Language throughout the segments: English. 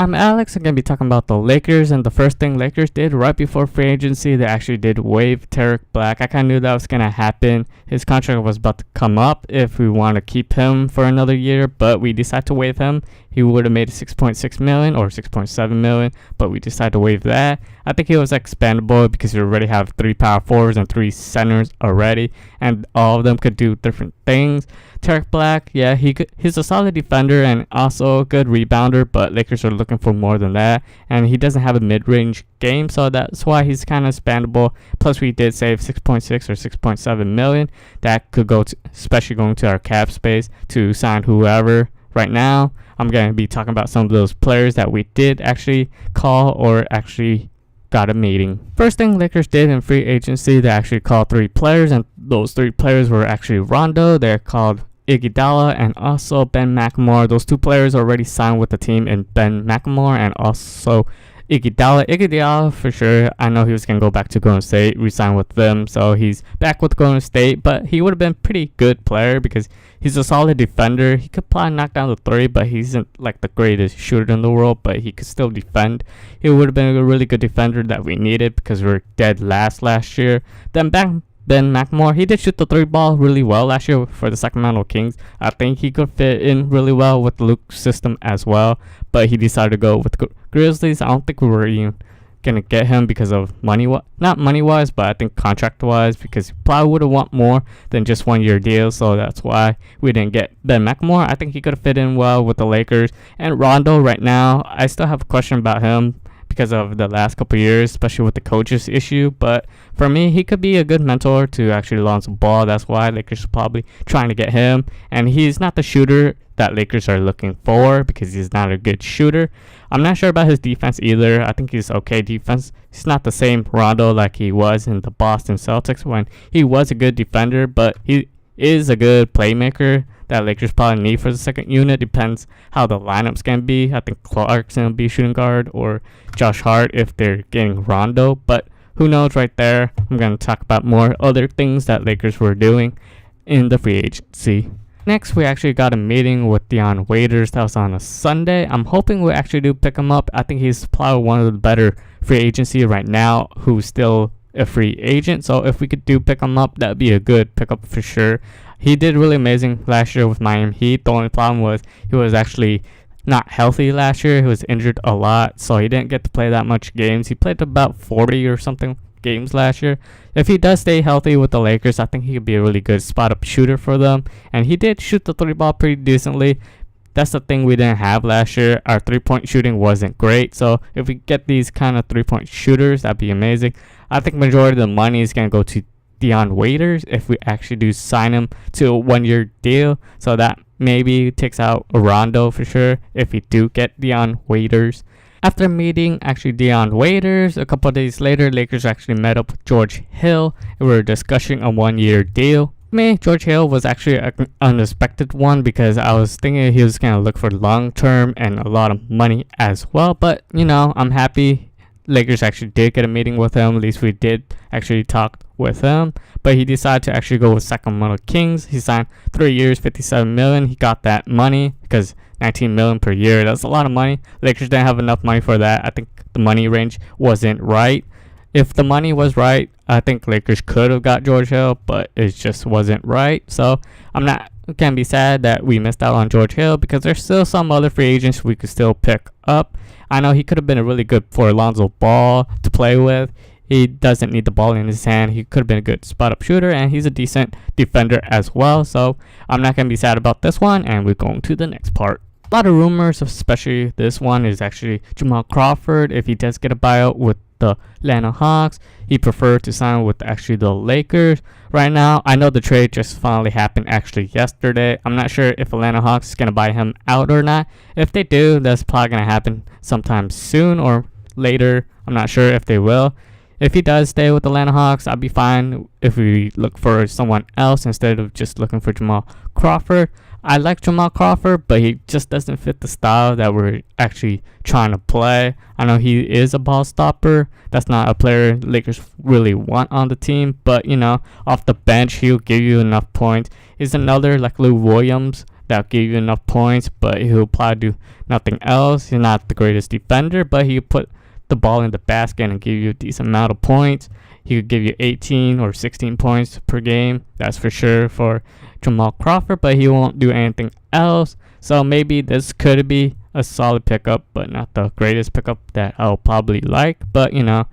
I'm Alex. I'm going to be talking about the Lakers, and the first thing Lakers did right before free agency, they actually did waive Tarik Black. I kind of knew that was going to happen. His contract was about to come up if we want to keep him for another year, but we decided to waive him. He would have made $6.6 million or $6.7 million, but we decided to waive that. I think he was expandable because we already have 3 power forwards and 3 centers already, and all of them could do different things. Tarik Black, yeah, he's a solid defender and also a good rebounder, but Lakers are looking for more than that, and he doesn't have a mid-range game, so that's why he's kind of expandable. Plus, we did save 6.6 or 6.7 million. That could go to, especially going to our cap space to sign whoever. Right now, I'm going to be talking about some of those players that we did actually call or actually got a meeting. First thing Lakers did in free agency, they actually called 3 players, and those 3 players were actually Rondo. They're called Iguodala and also Ben Mclemore. Those 2 players already signed with the team, and Ben Mclemore and also Iguodala for sure. I know he was going to go back to Golden State, re-sign with them, so he's back with Golden State, but he would have been a pretty good player because he's a solid defender. He could probably knock down the 3, but he isn't like the greatest shooter in the world, but he could still defend. He would have been a really good defender that we needed because we were dead last year. Then Ben Mclemore, he did shoot the 3 ball really well last year for the Sacramento Kings. I think he could fit in really well with Luke's system as well, but he decided to go with Grizzlies. I don't think we were even going to get him because of not money-wise, but I think contract-wise, because he probably would have want more than just 1-year deal, so that's why we didn't get Ben Mclemore. I think he could have fit in well with the Lakers. And Rondo right now, I still have a question about him because of the last couple years, especially with the coaches issue, but for me, he could be a good mentor to actually launch the ball. That's why Lakers are probably trying to get him, and he's not the shooter that Lakers are looking for because he's not a good shooter. I'm not sure about his defense either. I think he's okay defense. He's not the same Rondo like he was in the Boston Celtics when he was a good defender, but he is a good playmaker that Lakers probably need for the second unit. Depends how the lineups can be. I think Clark's going to be shooting guard or Josh Hart if they're getting Rondo, but who knows right there. I'm going to talk about more other things that Lakers were doing in the free agency. Next, we actually got a meeting with Dion Waiter. That was on a Sunday. I'm hoping we actually do pick him up. I think he's probably one of the better free agency right now who's still a free agent. So if we could do pick him up, that would be a good pickup for sure. He did really amazing last year with Miami Heat. The only problem was he was actually not healthy last year. He was injured a lot, so he didn't get to play that much games. He played about 40 or something games last year. If he does stay healthy with the Lakers, I think he could be a really good spot-up shooter for them. And he did shoot the 3 ball pretty decently. That's the thing we didn't have last year. Our 3-point shooting wasn't great. So if we get these kind of 3-point shooters, that'd be amazing. I think majority of the money is going to go to Dion Waiter if we actually do sign him to a 1-year deal. So that maybe takes out Rondo for sure if we do get Dion Waiter. After meeting Dion Waiter, a couple of days later, Lakers actually met up with George Hill and we were discussing a 1-year deal. George Hill was actually an unexpected one because I was thinking he was going to look for long-term and a lot of money as well. But, I'm happy Lakers actually did get a meeting with him. At least we did actually talk with him. But he decided to actually go with Sacramento Kings. He signed 3 years, $57 million. He got that money because $19 million per year. That's a lot of money. Lakers didn't have enough money for that. I think the money range wasn't right. If the money was right, I think Lakers could have got George Hill, but it just wasn't right. So can't be sad that we missed out on George Hill because there's still some other free agents we could still pick up. I know he could have been a really good for Alonzo Ball to play with. He doesn't need the ball in his hand. He could have been a good spot-up shooter, and he's a decent defender as well. So I'm not going to be sad about this one, and we're going to the next part. A lot of rumors, especially this one, is actually Jamal Crawford. If he does get a buyout with the Atlanta Hawks, he preferred to sign with the Lakers. Right now, I know the trade just finally happened yesterday. I'm not sure if Atlanta Hawks is going to buy him out or not. If they do, that's probably going to happen sometime soon or later. I'm not sure if they will. If he does stay with the Atlanta Hawks, I'll be fine if we look for someone else instead of just looking for Jamal Crawford. I like Jamal Crawford, but he just doesn't fit the style that we're actually trying to play. I know he is a ball stopper. That's not a player Lakers really want on the team, but off the bench, he'll give you enough points. He's another like Lou Williams that'll give you enough points, but he'll probably do nothing else. He's not the greatest defender, but he'll put the ball in the basket and give you a decent amount of points. He could give you 18 or 16 points per game. That's for sure for Jamal Crawford, but he won't do anything else. So maybe this could be a solid pickup, but not the greatest pickup that I'll probably like. But, you know,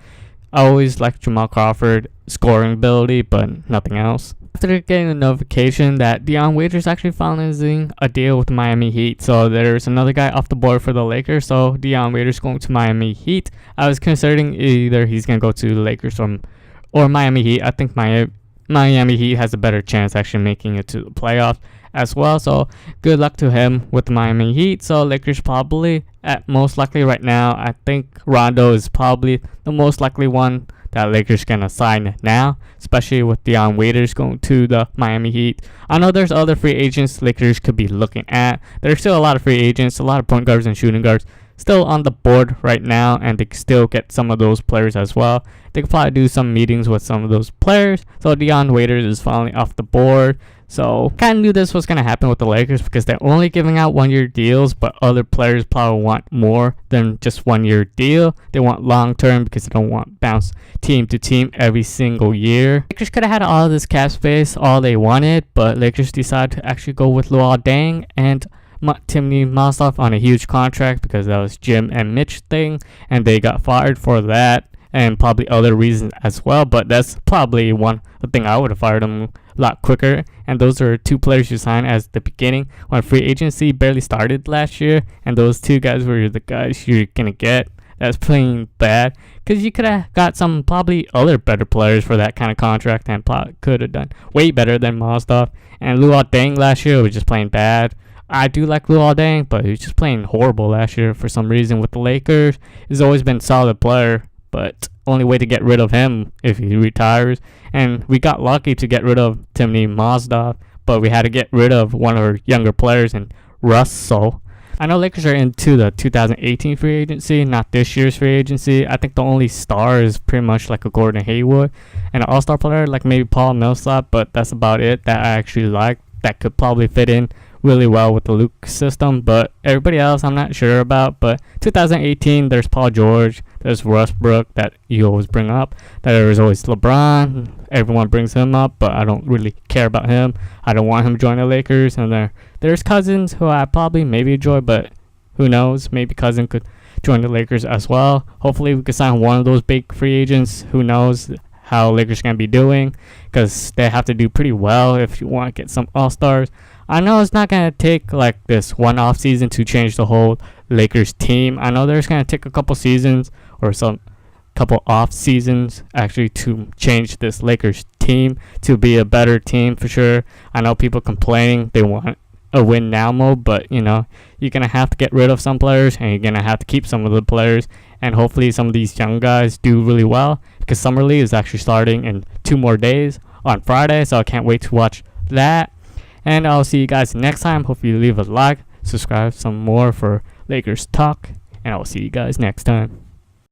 I always like Jamal Crawford scoring ability, but nothing else. After getting a notification that Dion Waiter is actually finalizing a deal with the Miami Heat, so there's another guy off the board for the Lakers. So Dion Waiter's going to Miami Heat. I was considering either he's going to go to the Lakers or Miami Heat. I think Miami Heat has a better chance actually making it to the playoffs as well. So good luck to him with the Miami Heat. So Lakers probably at most likely right now. I think Rondo is probably the most likely one that Lakers gonna sign now, especially with Dion Waiters going to the Miami Heat. I know there's other free agents Lakers could be looking at. There's still a lot of free agents, a lot of point guards and shooting guards still on the board right now, and they can still get some of those players as well. They could probably do some meetings with some of those players. So Dion Waiters is finally off the board. So kind of knew this was going to happen with the Lakers because they're only giving out 1-year deals, but other players probably want more than just 1-year deal. They want long term because they don't want bounce team to team every single year. Lakers could have had all of this cap space, all they wanted, but Lakers decided to actually go with Luol Deng and Timothy Mozgov on a huge contract because that was Jim and Mitch thing, and they got fired for that and probably other reasons as well. But that's probably the thing I would have fired them a lot quicker. And those are two players you signed as the beginning when free agency barely started last year, and those two guys were the guys you're gonna get. That's playing bad because you could have got some probably other better players for that kind of contract and could have done way better than Mozgov. And Luol Deng last year was just playing bad. I do like Luol Deng, but he was just playing horrible last year for some reason with the Lakers. He's always been a solid player, but only way to get rid of him if he retires. And we got lucky to get rid of Timothy Mozgov, but we had to get rid of one of our younger players in Russell. I know Lakers are into the 2018 free agency, not this year's free agency. I think the only star is pretty much like a Gordon Hayward and an all-star player like maybe Paul Millsap, but that's about it that I actually like. That could probably fit in really well with the Luke system, but everybody else I'm not sure about. But 2018, there's Paul George, there's Westbrook that you always bring up, there's always LeBron, everyone brings him up, but I don't really care about him. I don't want him to join the Lakers. And there's Cousins, who I probably maybe enjoy, but who knows, maybe Cousins could join the Lakers as well. Hopefully we could sign one of those big free agents. Who knows how Lakers can be doing, because they have to do pretty well if you want to get some all-stars. I know it's not going to take like this one off season to change the whole Lakers team. I know there's going to take a couple seasons or some couple off seasons actually to change this Lakers team to be a better team for sure. I know people complaining they want a win now mode, but you know, you're going to have to get rid of some players and you're going to have to keep some of the players, and hopefully some of these young guys do really well because Summer League is actually starting in 2 more days on Friday, so I can't wait to watch that. And I'll see you guys next time. Hope you leave a like, subscribe some more for Lakers talk, and I'll see you guys next time.